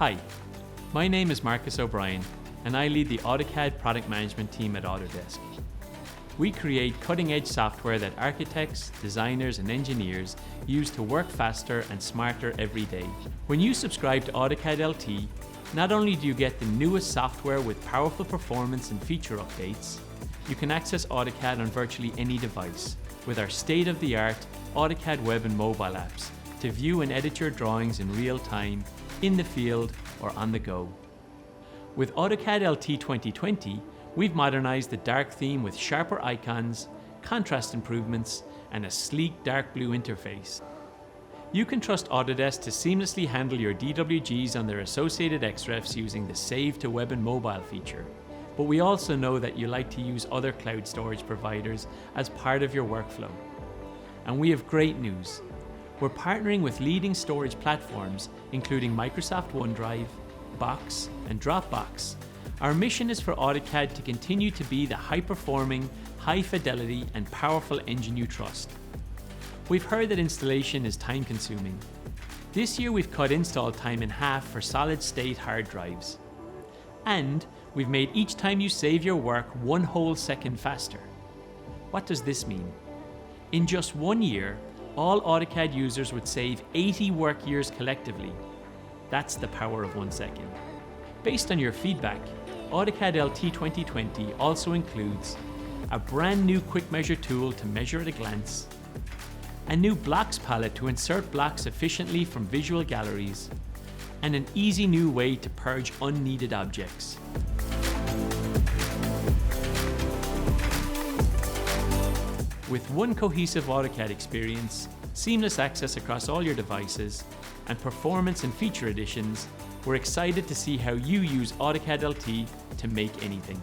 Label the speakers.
Speaker 1: Hi, my name is Marcus O'Brien and I lead the AutoCAD product management team at Autodesk. We create cutting-edge software that architects, designers and engineers use to work faster and smarter every day. When you subscribe to AutoCAD LT, not only do you get the newest software with powerful performance and feature updates, you can access AutoCAD on virtually any device with our state-of-the-art AutoCAD web and mobile apps to view and edit your drawings in real time, in the field or on the go. With AutoCAD LT 2020, we've modernized the dark theme with sharper icons, contrast improvements, and a sleek dark blue interface. You can trust Autodesk to seamlessly handle your DWGs on their associated XREFs using the Save to Web and Mobile feature. But we also know that you like to use other cloud storage providers as part of your workflow. And we have great news. We're partnering with leading storage platforms, including Microsoft OneDrive, Box, and Dropbox. Our mission is for AutoCAD to continue to be the high-performing, high-fidelity, and powerful engine you trust. We've heard that installation is time-consuming. This year we've cut install time in half for solid-state hard drives. And we've made each time you save your work 1 whole second faster. What does this mean? In just 1 year, all AutoCAD users would save 80 work years collectively. That's the power of 1 second. Based on your feedback, AutoCAD LT 2020 also includes a brand new quick measure tool to measure at a glance, a new blocks palette to insert blocks efficiently from visual galleries, and an easy new way to purge unneeded objects. With one cohesive AutoCAD experience, seamless access across all your devices, and performance and feature additions, we're excited to see how you use AutoCAD LT to make anything.